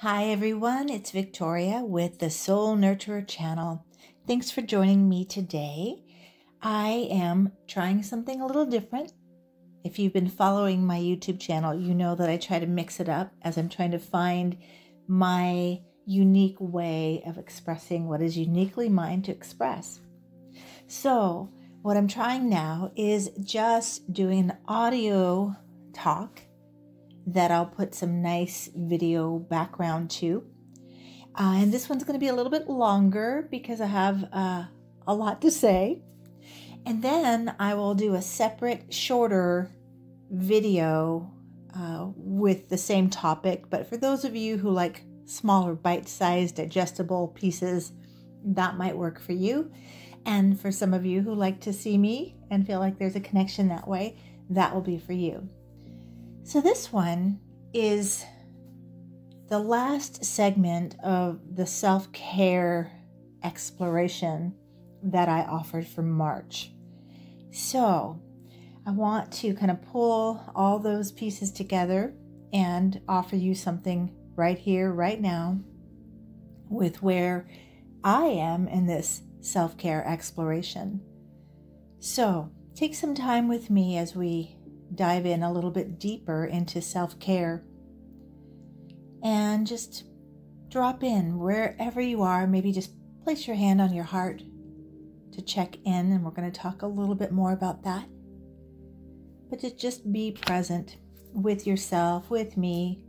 Hi everyone, it's Victoria with the Soul Nurturer channel. Thanks for joining me today. I am trying something a little different. If you've been following my YouTube channel, you know that I try to mix it up as I'm trying to find my unique way of expressing what is uniquely mine to express. So what I'm trying now is just doing an audio talk that I'll put some nice video background to. And this one's going to be a little bit longer because I have a lot to say. And then I will do a separate, shorter video with the same topic. But for those of you who like smaller, bite-sized, digestible pieces, that might work for you. And for some of you who like to see me and feel like there's a connection that way, that will be for you. So this one is the last segment of the self-care exploration that I offered for March. So I want to kind of pull all those pieces together and offer you something right here, right now, with where I am in this self-care exploration. So take some time with me as we dive in a little bit deeper into self-care and just drop in wherever you are. Maybe just place your hand on your heart to check in, and we're going to talk a little bit more about that. But to just be present with yourself, with me.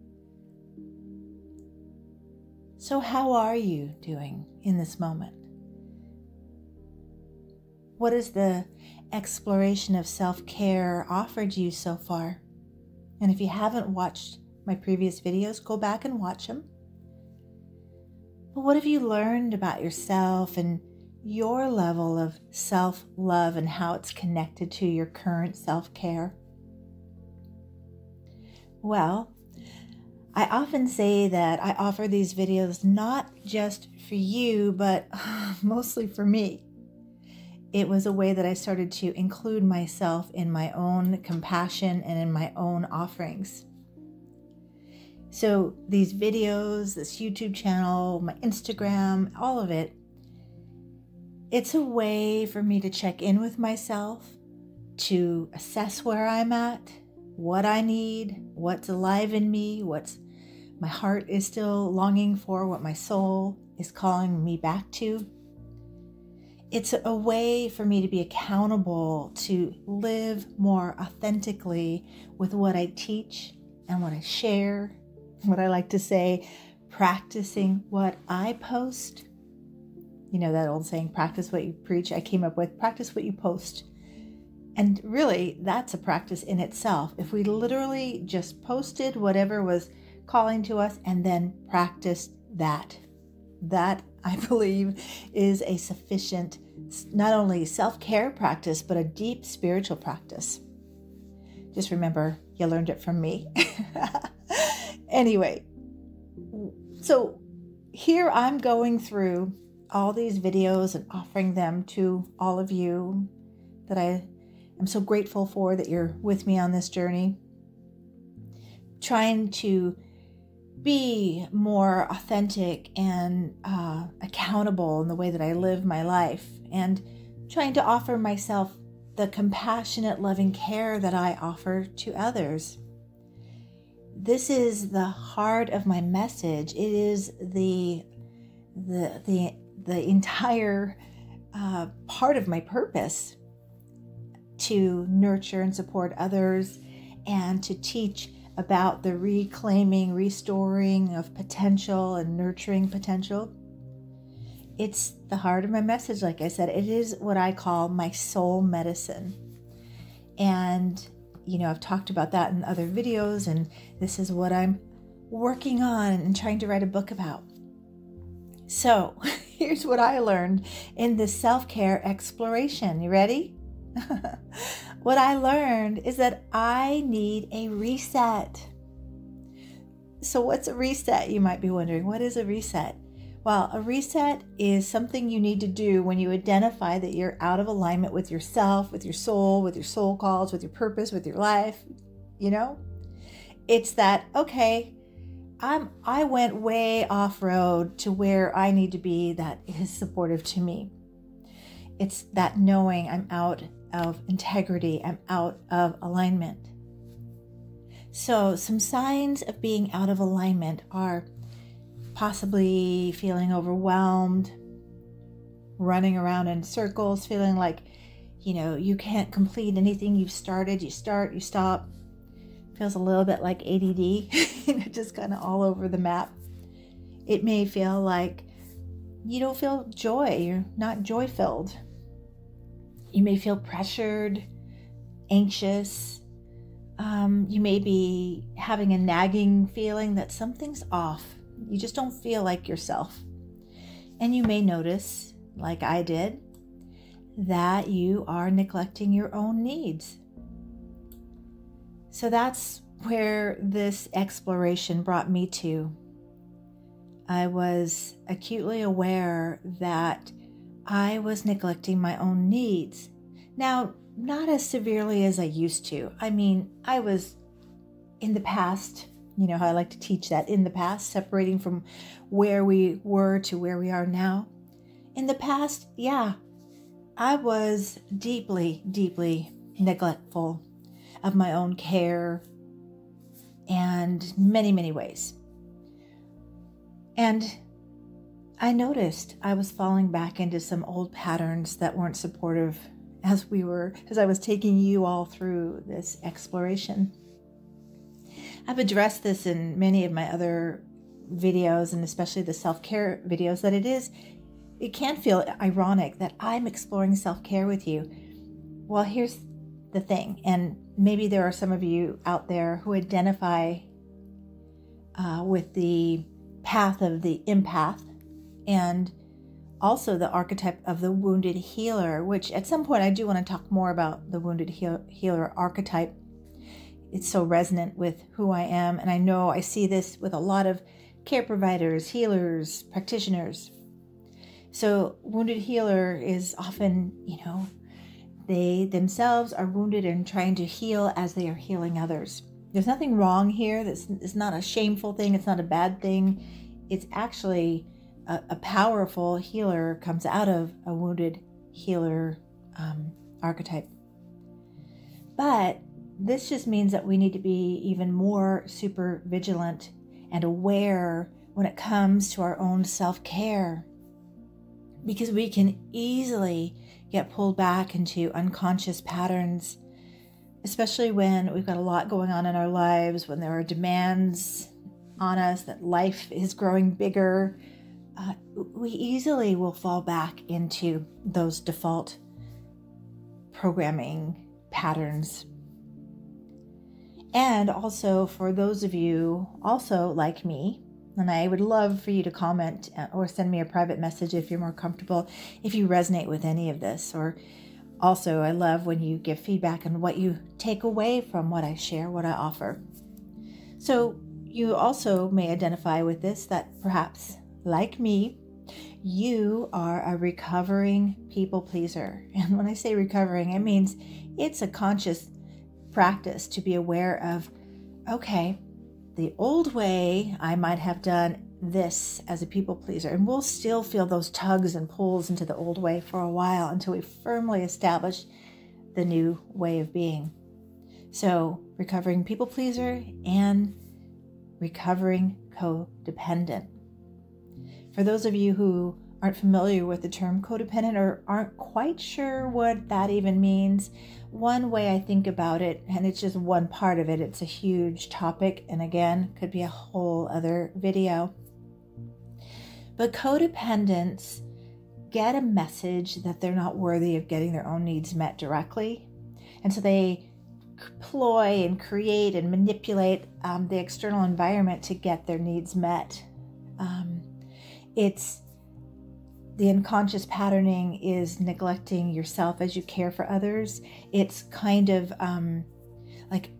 So how are you doing in this moment? What is the exploration of self-care offered you so far? And if you haven't watched my previous videos, go back and watch them. But what have you learned about yourself and your level of self-love and how it's connected to your current self-care? Well, I often say that I offer these videos not just for you, but mostly for me. It was a way that I started to include myself in my own compassion and in my own offerings. So these videos, this YouTube channel, my Instagram, all of it, it's a way for me to check in with myself, to assess where I'm at, what I need, what's alive in me, what's my heart is still longing for, what my soul is calling me back to. It's a way for me to be accountable, to live more authentically with what I teach and what I share, what I like to say, practicing what I post. You know that old saying, practice what you preach. I came up with practice what you post. And really, that's a practice in itself. If we literally just posted whatever was calling to us and then practiced that I believe is a sufficient, not only self-care practice, but a deep spiritual practice. Just remember, you learned it from me. Anyway, so here I'm going through all these videos and offering them to all of you that I am so grateful for, that you're with me on this journey, trying to be more authentic and accountable in the way that I live my life, and trying to offer myself the compassionate, loving care that I offer to others. This is the heart of my message. It is the entire part of my purpose, to nurture and support others and to teach about the reclaiming, restoring of potential and nurturing potential. It's the heart of my message. Like I said, it is what I call my soul medicine. And, you know, I've talked about that in other videos, and this is what I'm working on and trying to write a book about. So here's what I learned in this self-care exploration. You ready? What I learned is that I need a reset. So what's a reset? You might be wondering, what is a reset? Well, a reset is something you need to do when you identify that you're out of alignment with yourself, with your soul calls, with your purpose, with your life. You know, it's that, okay, I went way off road to where I need to be that is supportive to me. It's that knowing I'm out of integrity, I'm out of alignment. So some signs of being out of alignment are possibly feeling overwhelmed, running around in circles, feeling like, you can't complete anything you've started. You start, you stop. Feels a little bit like ADD, just kind of all over the map. It may feel like you don't feel joy. You're not joy-filled. You may feel pressured, anxious. You may be having a nagging feeling that something's off. You just don't feel like yourself. And you may notice, like I did, that you are neglecting your own needs. So that's where this exploration brought me to. I was acutely aware that I was neglecting my own needs. Now, not as severely as I used to. I mean, I was in the past, how I like to teach that, in the past, separating from where we were to where we are now. In the past, yeah, I was deeply, deeply neglectful of my own care and many, many ways. And I noticed I was falling back into some old patterns that weren't supportive as I was taking you all through this exploration. I've addressed this in many of my other videos, and especially the self-care videos, that it can feel ironic that I'm exploring self-care with you. Well, here's the thing, and maybe there are some of you out there who identify with the path of the empath and also the archetype of the wounded healer, which at some point I do want to talk more about the wounded healer archetype. It's so resonant with who I am, and I know I see this with a lot of care providers, healers, practitioners. So wounded healer is often, they themselves are wounded and trying to heal as they are healing others. There's nothing wrong here. It's not a shameful thing. It's not a bad thing. It's actually a powerful healer comes out of a wounded healer archetype. But this just means that we need to be even more super vigilant and aware when it comes to our own self-care, because we can easily get pulled back into unconscious patterns, especially when we've got a lot going on in our lives, when there are demands on us, that life is growing bigger. We easily will fall back into those default programming patterns. And also for those of you also like me, and I would love for you to comment or send me a private message if you're more comfortable, if you resonate with any of this. Or also, I love when you give feedback on what you take away from what I share, what I offer. So you also may identify with this, that perhaps, like me, you are a recovering people pleaser. And when I say recovering, it means it's a conscious practice to be aware of, okay, the old way I might have done this as a people pleaser, and we'll still feel those tugs and pulls into the old way for a while until we firmly establish the new way of being. So recovering people pleaser and recovering codependent. For those of you who aren't familiar with the term codependent or aren't quite sure what that even means, one way I think about it, and it's just one part of it, it's a huge topic, and again, could be a whole other video. But codependents get a message that they're not worthy of getting their own needs met directly. And so they ploy and create and manipulate the external environment to get their needs met. It's the unconscious patterning is neglecting yourself as you care for others. It's kind of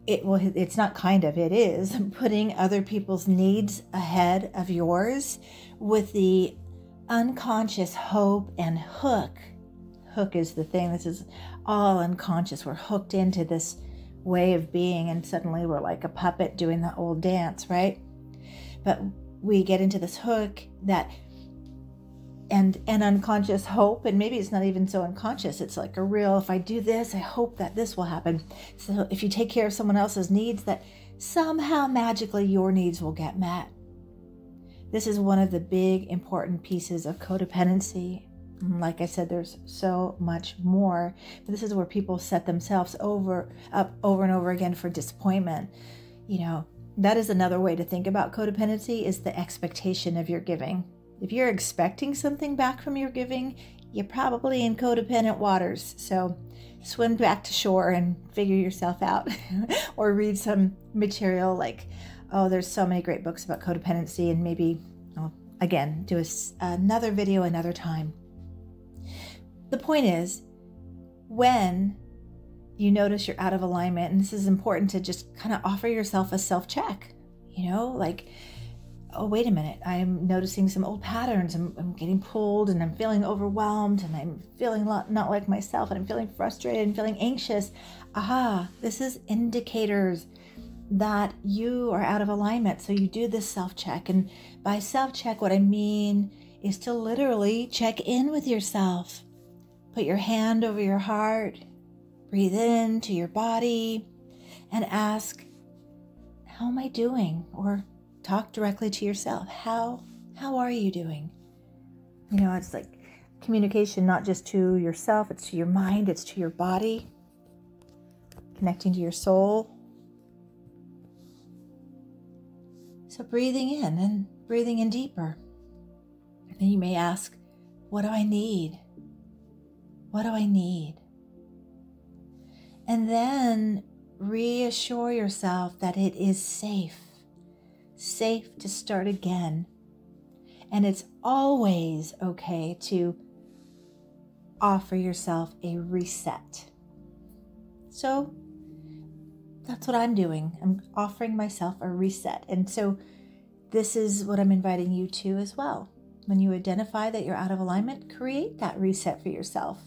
it's not kind of, it is putting other people's needs ahead of yours with the unconscious hope and hook. Hook is the thing. This is all unconscious. We're hooked into this way of being, and suddenly we're like a puppet doing the old dance, right? But we get into this hook that and unconscious hope, and maybe it's not even so unconscious. It's like a real, if I do this, I hope that this will happen. So if you take care of someone else's needs, that somehow magically your needs will get met. This is one of the big important pieces of codependency. Like I said, there's so much more. But this is where people set themselves up over and over again for disappointment. You know, that is another way to think about codependency, is the expectation of your giving. If you're expecting something back from your giving, you're probably in codependent waters. So swim back to shore and figure yourself out. Or read some material like, oh, there's so many great books about codependency, and maybe, again, do another video another time. The point is, when you notice you're out of alignment, and this is important to just kind of offer yourself a self-check, like, oh, wait a minute, I'm noticing some old patterns. I'm getting pulled, and I'm feeling overwhelmed, and I'm feeling not like myself, and I'm feeling frustrated and feeling anxious. This is indicators that you are out of alignment. So you do this self-check. And by self-check, what I mean is to literally check in with yourself. Put your hand over your heart, breathe into your body, and ask, how am I doing? Or talk directly to yourself. How are you doing? It's like communication, not just to yourself, it's to your mind, it's to your body, connecting to your soul. So breathing in and breathing in deeper. And then you may ask, what do I need? What do I need? And then reassure yourself that it is safe to start again. And it's always okay to offer yourself a reset. So that's what I'm doing. I'm offering myself a reset. And so this is what I'm inviting you to as well. When you identify that you're out of alignment, create that reset for yourself.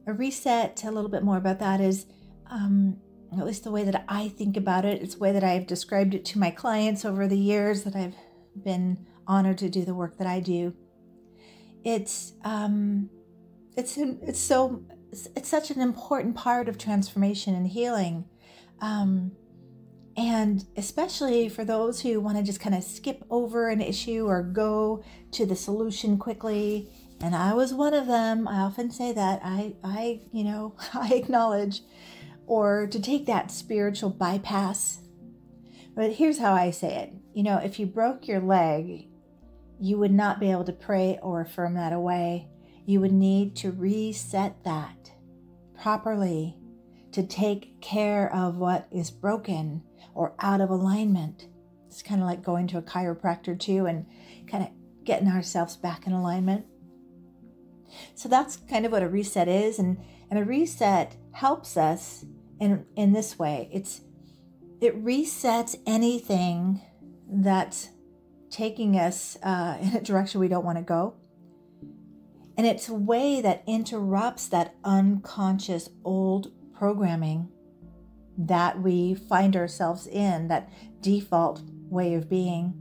A reset, a little bit more about that, is at least the way that I think about it. It's the way that I've described it to my clients over the years that I've been honored to do the work that I do. It's such an important part of transformation and healing. And especially for those who want to just kind of skip over an issue or go to the solution quickly. And I was one of them. I often say that I acknowledge, or to take that spiritual bypass. But here's how I say it. If you broke your leg, you would not be able to pray or affirm that away. You would need to reset that properly to take care of what is broken or out of alignment. It's kind of like going to a chiropractor too, and kind of getting ourselves back in alignment. So that's kind of what a reset is. And a reset helps us in this way. It resets anything that's taking us in a direction we don't want to go. And it's a way that interrupts that unconscious old programming that we find ourselves in, that default way of being.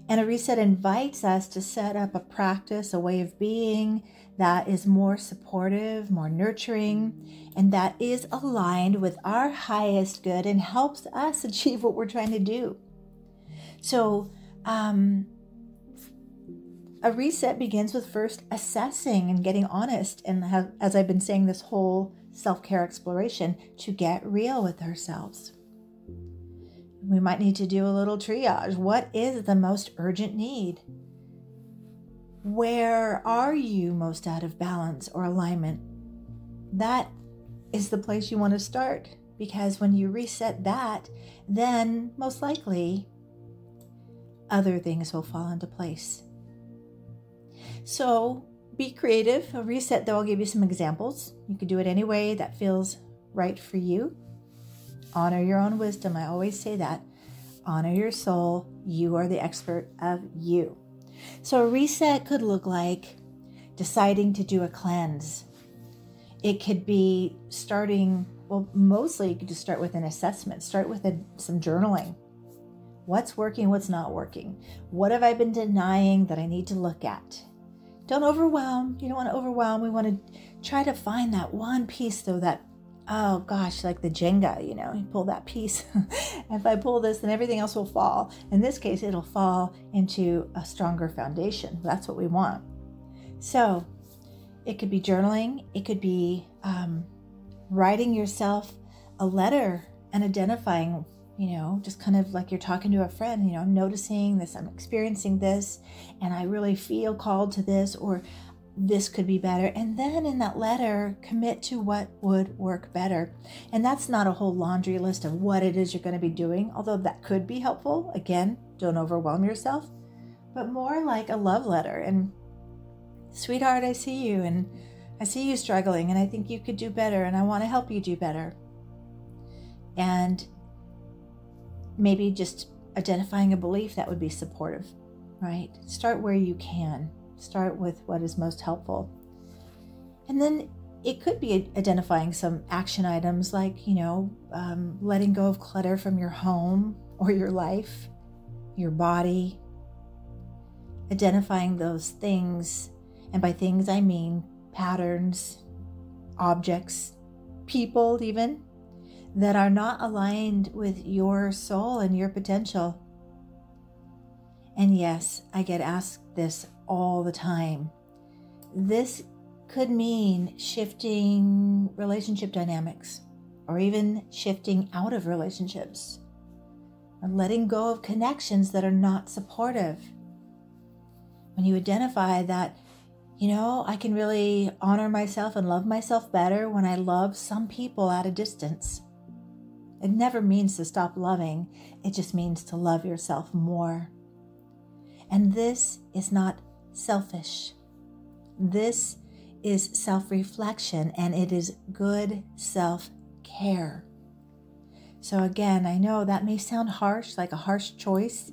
And a reset invites us to set up a practice, a way of being that is more supportive, more nurturing, and that is aligned with our highest good and helps us achieve what we're trying to do. So, a reset begins with first assessing and getting honest, and as I've been saying this whole self-care exploration, to get real with ourselves. We might need to do a little triage. What is the most urgent need? Where are you most out of balance or alignment? That is the place you want to start, because when you reset that, then most likely other things will fall into place. So be creative. A reset, though, I'll give you some examples. You could do it any way that feels right for you. Honor your own wisdom. I always say that. Honor your soul. You are the expert of you. So a reset could look like deciding to do a cleanse. It could be starting Well, mostly you could just start with an assessment. Start with some journaling. What's working, what's not working? What have I been denying that I need to look at? Don't overwhelm. You don't want to overwhelm. We want to try to find that one piece though, that, oh gosh, like the Jenga, you pull that piece. If I pull this, then everything else will fall. In this case, it'll fall into a stronger foundation. That's what we want. So it could be journaling. It could be writing yourself a letter and identifying, just kind of like you're talking to a friend, I'm noticing this, I'm experiencing this, and I really feel called to this, or this could be better. And then in that letter, commit to what would work better. And that's not a whole laundry list of what it is you're going to be doing, although that could be helpful. Again, don't overwhelm yourself, but more like a love letter. And sweetheart, I see you, and I see you struggling, and I think you could do better, and I want to help you do better. And maybe just identifying a belief that would be supportive, right? Start where you can. Start with what is most helpful. And then it could be identifying some action items like, letting go of clutter from your home or your life, your body. Identifying those things, and by things I mean patterns, objects, people even, that are not aligned with your soul and your potential. And yes, I get asked this all the time. This could mean shifting relationship dynamics, or even shifting out of relationships, or letting go of connections that are not supportive. When you identify that, I can really honor myself and love myself better when I love some people at a distance. It never means to stop loving. It just means to love yourself more. And this is not selfish. This is self-reflection, and it is good self-care. So again, I know that may sound harsh, like a harsh choice,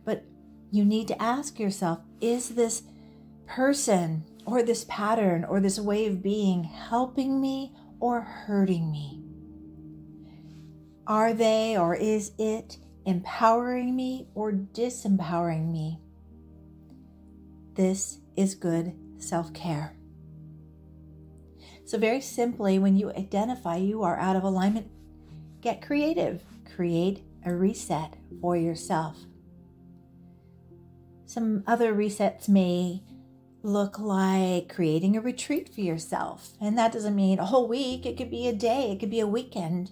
but you need to ask yourself, is this person or this pattern or this way of being helping me or hurting me? Are they, or is it, empowering me or disempowering me? This is good self-care. So very simply, when you identify you are out of alignment, get creative. Create a reset for yourself. Some other resets may look like creating a retreat for yourself. And that doesn't mean a whole week. It could be a day. It could be a weekend.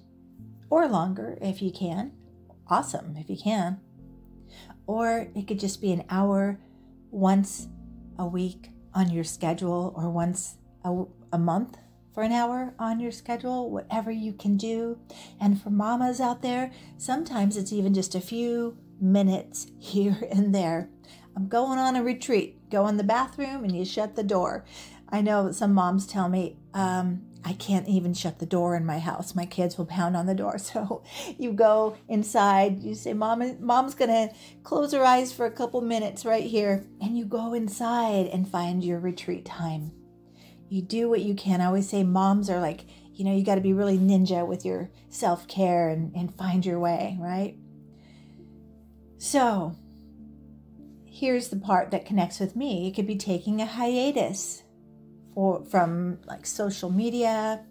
Or longer if you can. Awesome if you can. Or it could just be an hour once a week on your schedule, or once a month for an hour on your schedule, whatever you can do. And for mamas out there, sometimes it's even just a few minutes here and there. I'm going on a retreat. Go in the bathroom and you shut the door. I know some moms tell me, I can't even shut the door in my house. My kids will pound on the door. So you go inside, you say, Mom's going to close her eyes for a couple minutes right here. And you go inside and find your retreat time. You do what you can. I always say moms are like, you got to be really ninja with your self-care and find your way, right? So here's the part that connects with me. It could be taking a hiatus from like social media,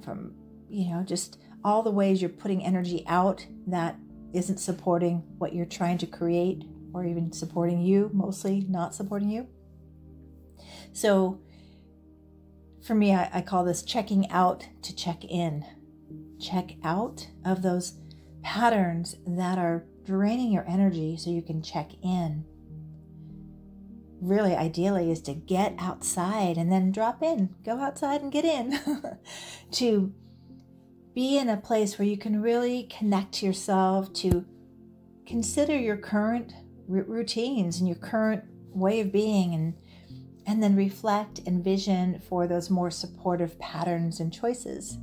from, just all the ways you're putting energy out that isn't supporting what you're trying to create, or even supporting you, mostly not supporting you. So for me, I call this checking out to check in. Check out of those patterns that are draining your energy so you can check in. Really, ideally, is to get outside and then drop in. Go outside and get in. To be in a place where you can really connect to yourself, to consider your current routines and your current way of being, and then reflect and vision for those more supportive patterns and choices.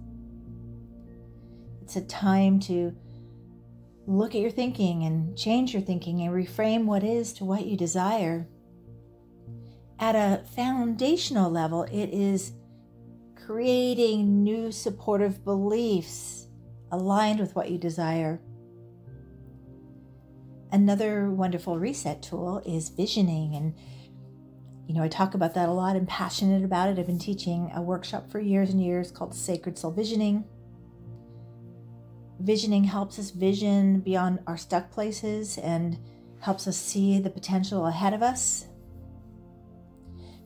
It's a time to look at your thinking and change your thinking and reframe what is to what you desire. At a foundational level, it is creating new supportive beliefs aligned with what you desire. Another wonderful reset tool is visioning. And, I talk about that a lot. I'm passionate about it. I've been teaching a workshop for years and years called Sacred Soul Visioning. Visioning helps us vision beyond our stuck places and helps us see the potential ahead of us.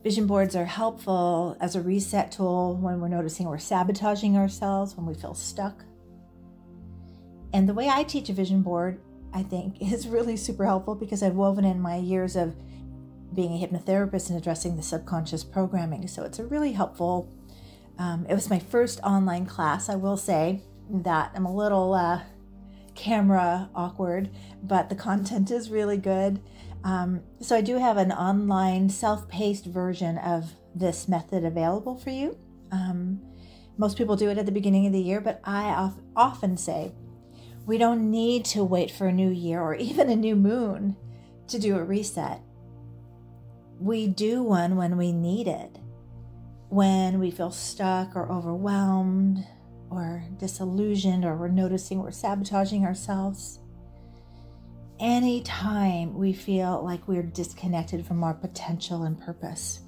Vision boards are helpful as a reset tool when we're noticing we're sabotaging ourselves, when we feel stuck. And the way I teach a vision board, I think, is really super helpful because I've woven in my years of being a hypnotherapist and addressing the subconscious programming. So it's a really helpful, it was my first online class. I will say that I'm a little camera awkward, but the content is really good. So I do have an online self-paced version of this method available for you. Most people do it at the beginning of the year, but I often say we don't need to wait for a new year or even a new moon to do a reset. We do one when we need it, when we feel stuck or overwhelmed or disillusioned, or we're noticing we're sabotaging ourselves. Anytime we feel like we're disconnected from our potential and purpose,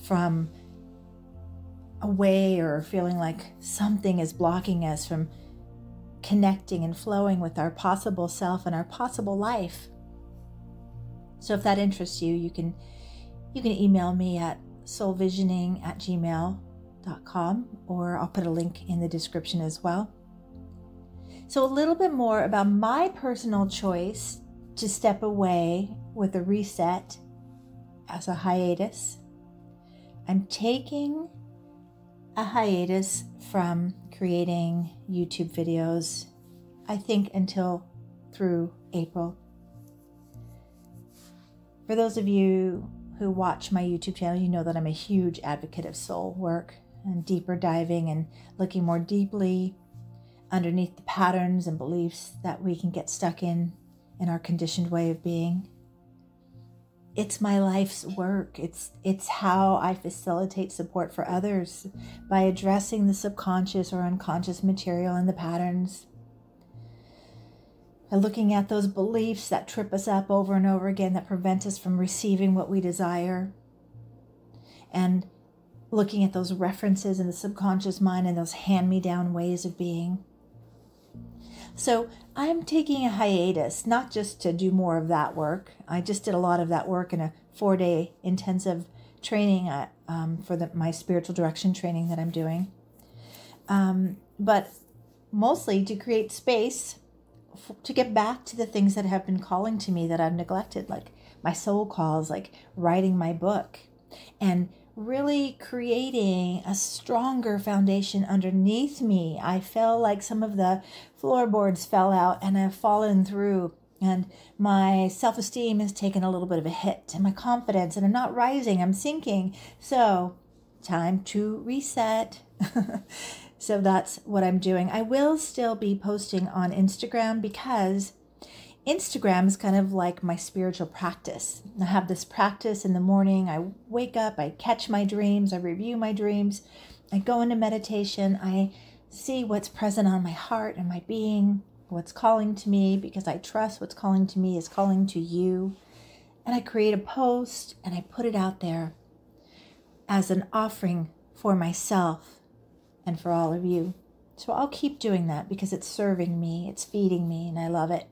from away or feeling like something is blocking us from connecting and flowing with our possible self and our possible life. So if that interests you, you can email me at soulvisioning@gmail.com, or I'll put a link in the description as well. So a little bit more about my personal choice to step away with a reset as a hiatus. I'm taking a hiatus from creating YouTube videos, I think until through April. For those of you who watch my YouTube channel, you know that I'm a huge advocate of soul work and deeper diving and looking more deeply underneath the patterns and beliefs that we can get stuck in our conditioned way of being. It's my life's work. It's how I facilitate support for others by addressing the subconscious or unconscious material and the patterns. By looking at those beliefs that trip us up over and over again, that prevent us from receiving what we desire. And looking at those references in the subconscious mind and those hand-me-down ways of being. So I'm taking a hiatus, not just to do more of that work. I just did a lot of that work in a 4-day intensive training for my spiritual direction training that I'm doing. But mostly to create space to get back to the things that have been calling to me that I've neglected, like my soul calls, like writing my book, and really creating a stronger foundation underneath me. I feel like some of the floorboards fell out and I've fallen through, and my self-esteem has taken a little bit of a hit, and my confidence, and I'm not rising, I'm sinking. So time to reset. So that's what I'm doing. I will still be posting on Instagram because Instagram is kind of like my spiritual practice. I have this practice in the morning. I wake up, I catch my dreams, I review my dreams, I go into meditation, I see what's present on my heart and my being, what's calling to me, because I trust what's calling to me is calling to you. And I create a post and I put it out there as an offering for myself and for all of you. So I'll keep doing that because it's serving me, it's feeding me, and I love it.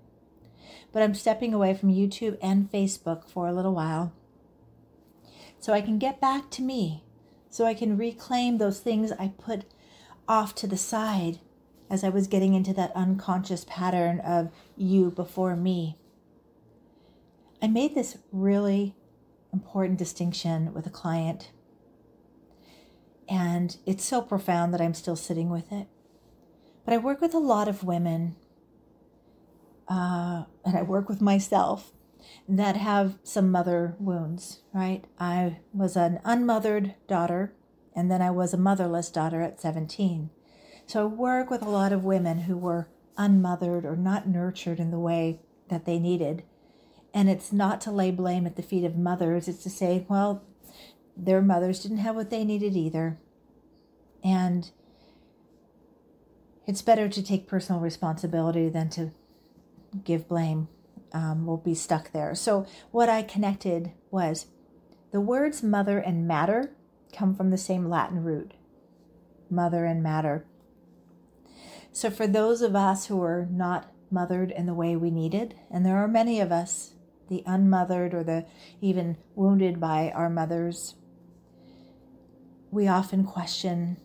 But I'm stepping away from YouTube and Facebook for a little while so I can get back to me, so I can reclaim those things I put off to the side as I was getting into that unconscious pattern of you before me. I made this really important distinction with a client, and it's so profound that I'm still sitting with it. But I work with a lot of women, and I work with myself, that have some mother wounds, right? I was an unmothered daughter, and then I was a motherless daughter at 17. So I work with a lot of women who were unmothered or not nurtured in the way that they needed. And it's not to lay blame at the feet of mothers. It's to say, well, their mothers didn't have what they needed either. And it's better to take personal responsibility than to give blame. We'll be stuck there. So what I connected was the words mother and matter come from the same Latin root, mother and matter. So for those of us who are not mothered in the way we needed, and there are many of us, the unmothered or the even wounded by our mothers, we often question,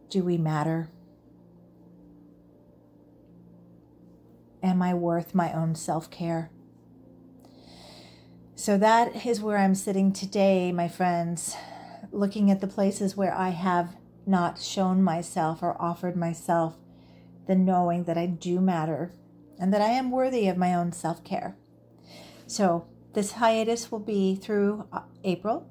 do we matter? Am I worth my own self-care? So that is where I'm sitting today, my friends, looking at the places where I have not shown myself or offered myself the knowing that I do matter and that I am worthy of my own self-care. So this hiatus will be through April,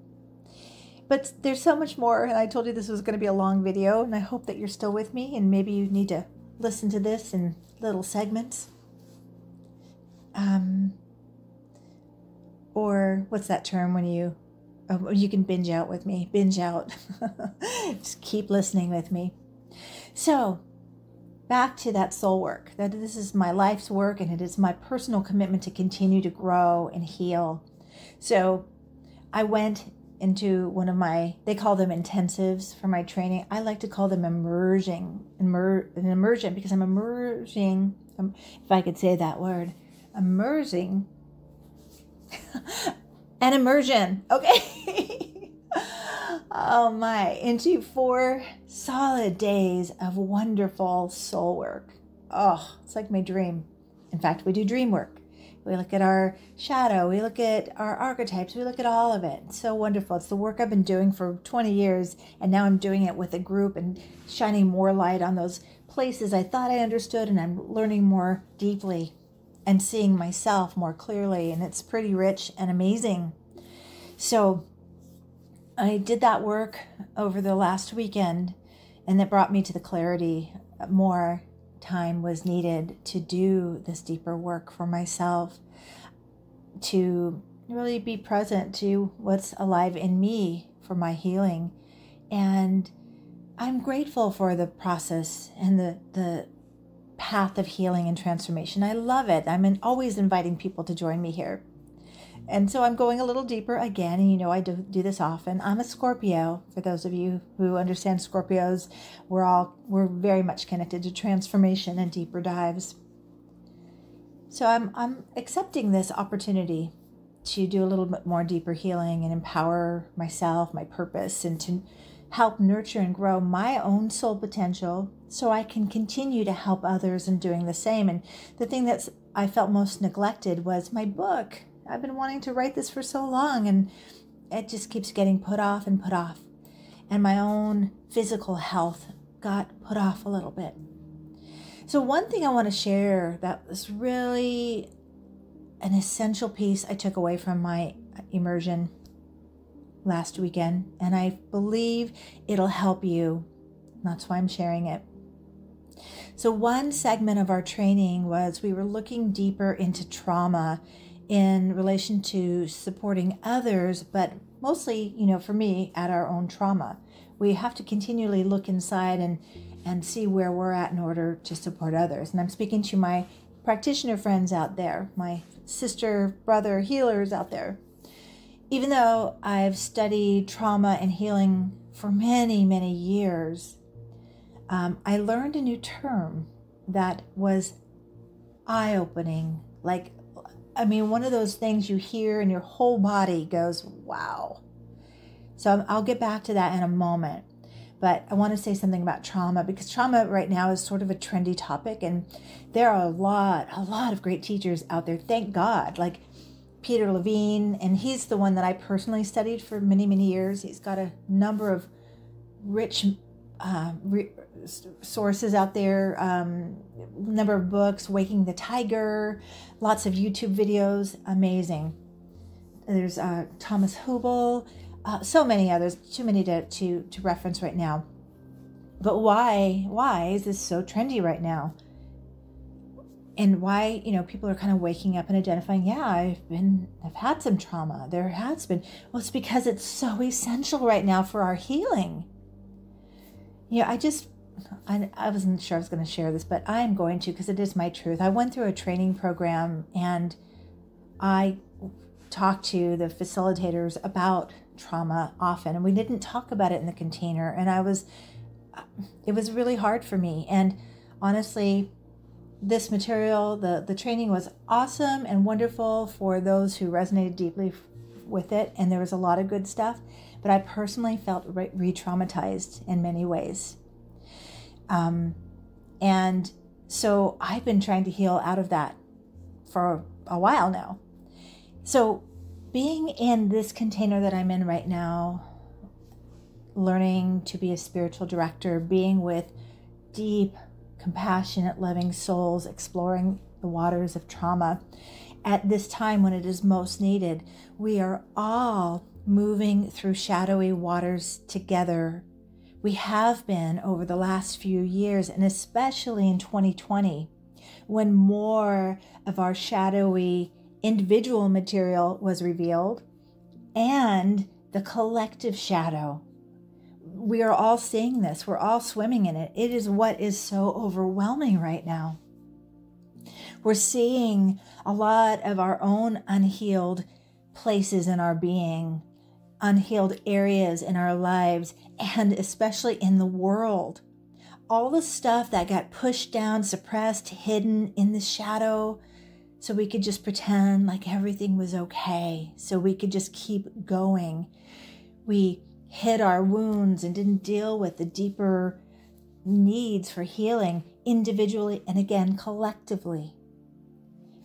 but there's so much more, and I told you this was going to be a long video, and I hope that you're still with me, and maybe you need to listen to this in little segments. Or what's that term when you can binge out with me? Binge out. Just keep listening with me. So back to that soul work. That this is my life's work, and it is my personal commitment to continue to grow and heal. So I went into one of they call them intensives for my training. I like to call them immersion because I'm immersing, if I could say that word, immersing an immersion, okay? Oh my, into 4 solid days of wonderful soul work. Oh, it's like my dream. In fact, we do dream work. We look at our shadow, we look at our archetypes, we look at all of it. It's so wonderful. It's the work I've been doing for 20 years, and now I'm doing it with a group and shining more light on those places I thought I understood, and I'm learning more deeply and seeing myself more clearly, and it's pretty rich and amazing. So I did that work over the last weekend, and that brought me to the clarity. More time was needed to do this deeper work for myself, to really be present to what's alive in me for my healing. And I'm grateful for the process and the path of healing and transformation. I love it. I'm always inviting people to join me here. And so I'm going a little deeper again, and I do this often. I'm a Scorpio. For those of you who understand Scorpios, we're very much connected to transformation and deeper dives. So I'm accepting this opportunity to do a little bit more deeper healing and empower myself, my purpose, and to help nurture and grow my own soul potential so I can continue to help others in doing the same. And the thing that I felt most neglected was my book. I've been wanting to write this for so long, and it just keeps getting put off and put off. And my own physical health got put off a little bit. So one thing I want to share that was really an essential piece I took away from my immersion last weekend, and I believe it'll help you. That's why I'm sharing it. So one segment of our training was we were looking deeper into trauma in relation to supporting others, but mostly, for me, at our own trauma. We have to continually look inside and see where we're at in order to support others. And I'm speaking to my practitioner friends out there, my sister, brother healers out there. Even though I've studied trauma and healing for many, many years, I learned a new term that was eye-opening. One of those things you hear and your whole body goes, wow. So I'll get back to that in a moment. But I want to say something about trauma, because trauma right now is sort of a trendy topic, and there are a lot of great teachers out there, thank God, like Peter Levine, and he's the one that I personally studied for many, many years. He's got a number of rich sources out there, number of books, Waking the Tiger, lots of YouTube videos, amazing. There's Thomas Hubel, so many others, too many to reference right now. But why is this so trendy right now? And why, people are kind of waking up and identifying, yeah, I've had some trauma. There has been. Well, it's because it's so essential right now for our healing. Yeah, I wasn't sure I was going to share this, but I'm going to because it is my truth. I went through a training program and I talked to the facilitators about trauma often, and we didn't talk about it in the container. And it was really hard for me. And honestly, this material, the training was awesome and wonderful for those who resonated deeply with it. And there was a lot of good stuff, but I personally felt re-traumatized in many ways. And so I've been trying to heal out of that for a while now. So being in this container that I'm in right now, learning to be a spiritual director, being with deep, compassionate, loving souls, exploring the waters of trauma at this time when it is most needed, we are all moving through shadowy waters together. We have been over the last few years, and especially in 2020, when more of our shadowy individual material was revealed and the collective shadow. We are all seeing this. We're all swimming in it. It is what is so overwhelming right now. We're seeing a lot of our own unhealed places in our being, unhealed areas in our lives, and especially in the world. All the stuff that got pushed down, suppressed, hidden in the shadow, so we could just pretend like everything was okay, so we could just keep going. We hid our wounds and didn't deal with the deeper needs for healing individually and again collectively.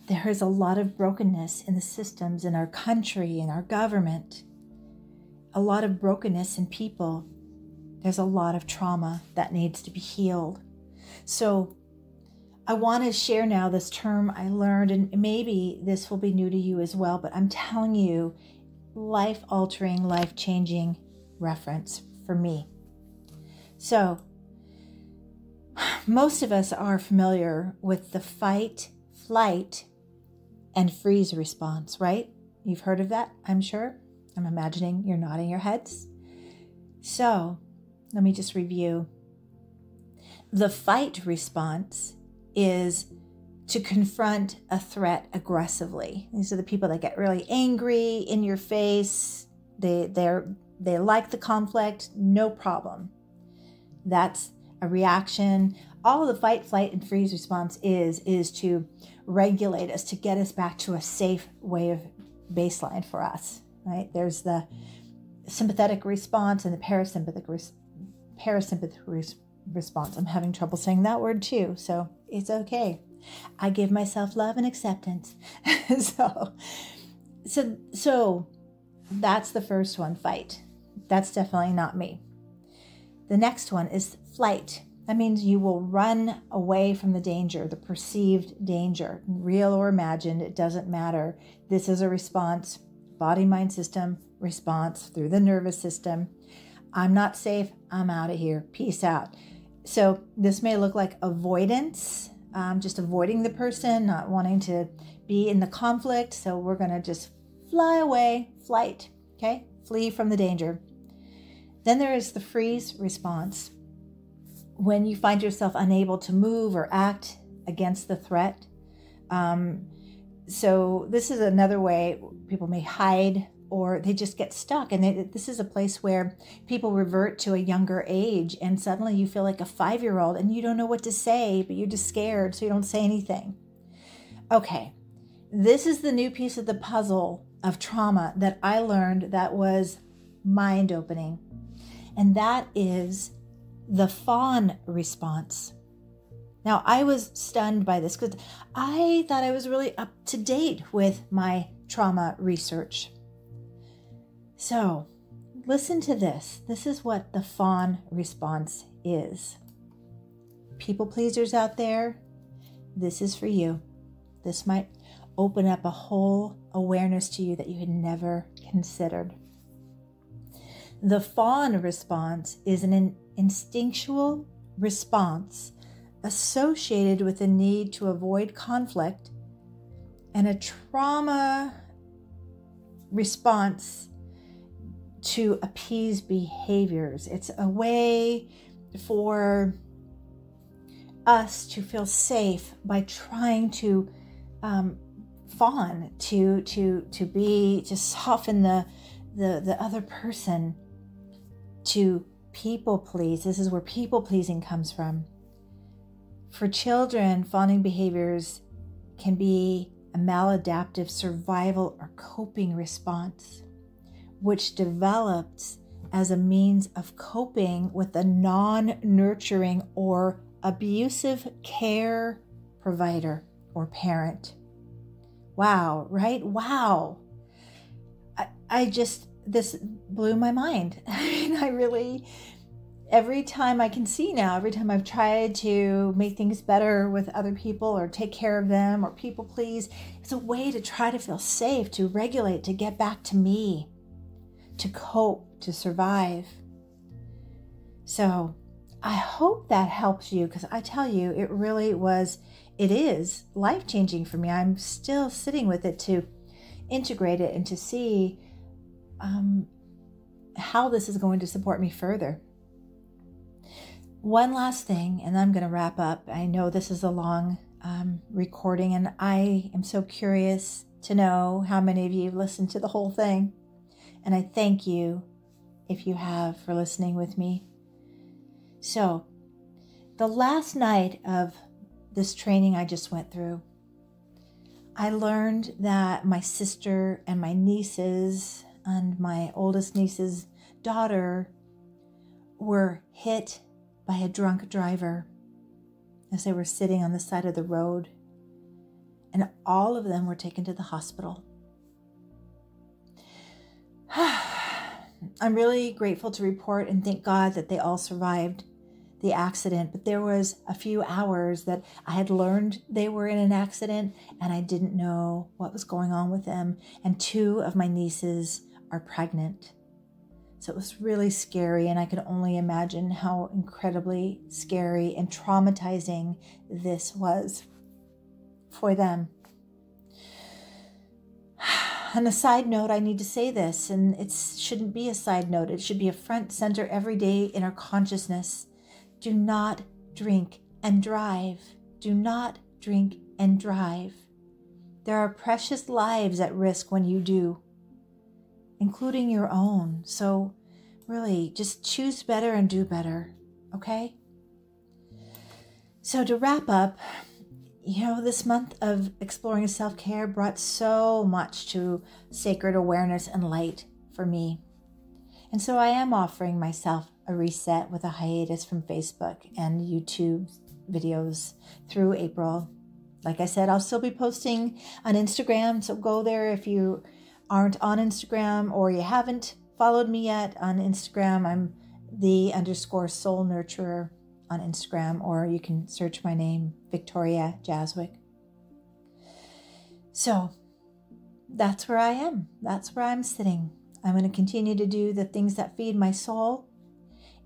There is a lot of brokenness in the systems in our country, in our government, a lot of brokenness in people. There's a lot of trauma that needs to be healed. So I want to share now this term I learned, and maybe this will be new to you as well, but I'm telling you, life-altering, life-changing reference for me. So most of us are familiar with the fight, flight, and freeze response, right? You've heard of that, I'm sure. I'm imagining you're nodding your heads. So let me just review. The fight response is to confront a threat aggressively. These are the people that get really angry, in your face. They like the conflict, no problem. That's a reaction. All the fight, flight, and freeze response is to regulate us, to get us back to a safe way of baseline for us, right? There's the sympathetic response and the parasympathetic response. I'm having trouble saying that word too, so it's okay. I give myself love and acceptance. So that's the first one, fight. That's definitely not me. The next one is flight. That means you will run away from the danger, the perceived danger, real or imagined, it doesn't matter. This is a response, body-mind system response through the nervous system. I'm not safe, I'm out of here, peace out. So this may look like avoidance, just avoiding the person, not wanting to be in the conflict. So we're going to just fly away, flight, okay? Flee from the danger. Then there is the freeze response. When you find yourself unable to move or act against the threat. So this is another way people may hide, or they just get stuck. And this is a place where people revert to a younger age, and suddenly you feel like a 5-year-old and you don't know what to say, but you're just scared, so you don't say anything. Okay, this is the new piece of the puzzle of trauma that I learned that was mind-opening. And that is the fawn response. Now, I was stunned by this because I thought I was really up to date with my trauma research. So, listen to this. This is what the fawn response is. People pleasers out there, this is for you. This might open up a whole awareness to you that you had never considered. The fawn response is an instinctual response associated with the need to avoid conflict and a trauma response to appease behaviors. It's a way for us to feel safe by trying to fawn, to soften the other person, to people please. This is where people pleasing comes from. For children, fawning behaviors can be a maladaptive survival or coping response, which develops as a means of coping with a non-nurturing or abusive care provider or parent. Wow, right? Wow. This blew my mind. I mean, I really, every time I can see now, every time I've tried to make things better with other people or take care of them or people please, it's a way to try to feel safe, to regulate, to get back to me, to cope, to survive. So I hope that helps you, because I tell you, it is life-changing for me. I'm still sitting with it to integrate it and to see how this is going to support me further. One last thing, and I'm going to wrap up. I know this is a long recording, and I am so curious to know how many of you listened to the whole thing. And I thank you, if you have, for listening with me. So, the last night of this training I just went through, I learned that my sister and my nieces and my oldest niece's daughter were hit by a drunk driver as they were sitting on the side of the road, and all of them were taken to the hospital. I'm really grateful to report and thank God that they all survived the accident, but there was a few hours that I had learned they were in an accident and I didn't know what was going on with them, and 2 of my nieces are pregnant. So it was really scary, and I could only imagine how incredibly scary and traumatizing this was for them. On a side note, I need to say this, and it shouldn't be a side note. It should be a front center every day in our consciousness. Do not drink and drive. Do not drink and drive. There are precious lives at risk when you do, including your own. So really, just choose better and do better, okay? So to wrap up, this month of exploring self-care brought so much to sacred awareness and light for me. And so I am offering myself a reset with a hiatus from Facebook and YouTube videos through April. Like I said, I'll still be posting on Instagram, so go there if you aren't on Instagram or you haven't followed me yet on Instagram. I'm _soul nurturer on Instagram, or you can search my name, Victoria Jaswick. So that's where I am. That's where I'm sitting. I'm going to continue to do the things that feed my soul,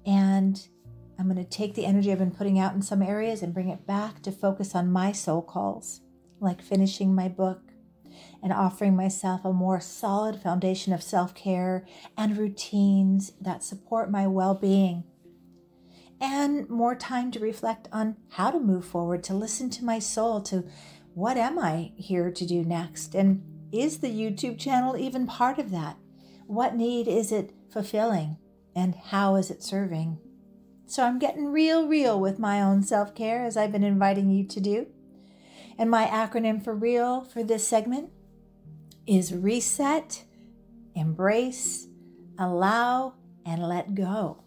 and I'm going to take the energy I've been putting out in some areas and bring it back to focus on my soul calls, like finishing my book and offering myself a more solid foundation of self-care and routines that support my well-being, and more time to reflect on how to move forward, to listen to my soul, to what am I here to do next? And is the YouTube channel even part of that? What need is it fulfilling? And how is it serving? So I'm getting real with my own self-care, as I've been inviting you to do. And my acronym for real for this segment is reset, embrace, allow, and let go.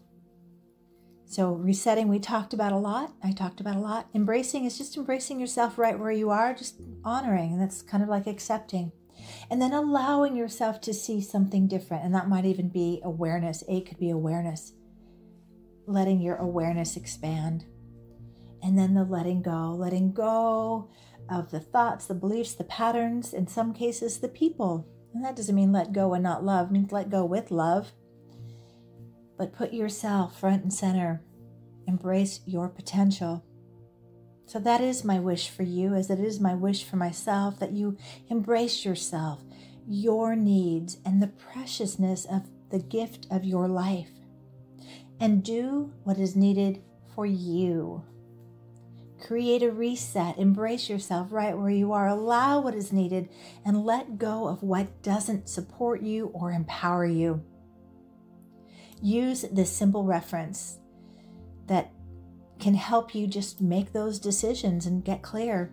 So resetting, we talked about a lot. I talked about a lot. Embracing is just embracing yourself right where you are, just honoring, and that's kind of like accepting. And then allowing yourself to see something different, and that might even be awareness. A could be awareness. Letting your awareness expand. And then the letting go of the thoughts, the beliefs, the patterns, in some cases the people. And that doesn't mean let go and not love. It means let go with love. But put yourself front and center. Embrace your potential. So that is my wish for you, as it is my wish for myself, that you embrace yourself, your needs, and the preciousness of the gift of your life. And do what is needed for you. Create a reset. Embrace yourself right where you are. Allow what is needed and let go of what doesn't support you or empower you. Use this simple reference that can help you just make those decisions and get clear.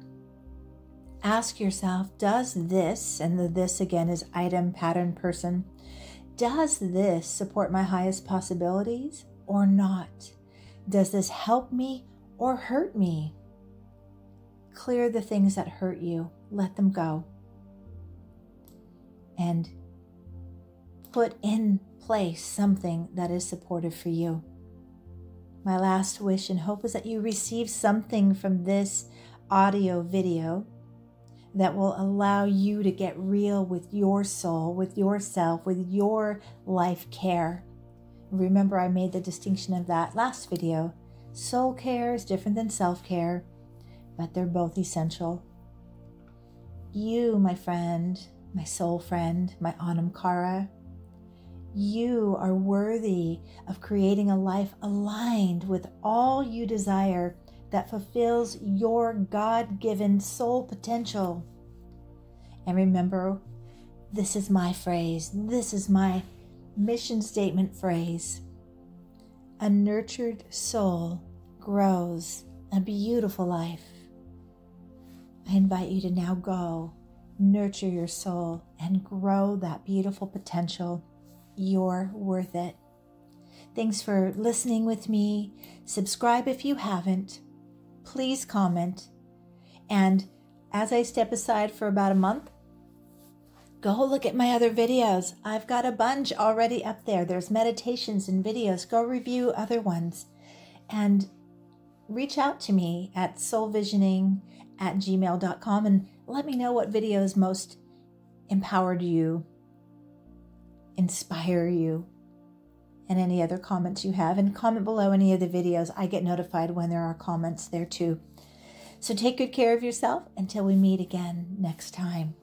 Ask yourself, does this, and the this again is item, pattern, person, does this support my highest possibilities or not? Does this help me or hurt me? Clear the things that hurt you. Let them go. And put in place something that is supportive for you. My last wish and hope is that you receive something from this audio video that will allow you to get real with your soul, with yourself, with your life care. Remember, I made the distinction of that last video. Soul care is different than self-care, but they're both essential. You, my friend, my soul friend, my Anam Cara, you are worthy of creating a life aligned with all you desire that fulfills your God-given soul potential. And remember, this is my phrase. This is my mission statement phrase. A nurtured soul grows a beautiful life. I invite you to now go nurture your soul and grow that beautiful potential. You're worth it. Thanks for listening with me. Subscribe if you haven't. Please comment. And as I step aside for about a month, go look at my other videos. I've got a bunch already up there. There's meditations and videos. Go review other ones. And reach out to me at soulvisioning@gmail.com and let me know what videos most empowered you, inspire you, and any other comments you have. And comment below any of the videos. I get notified when there are comments there too. So take good care of yourself until we meet again next time.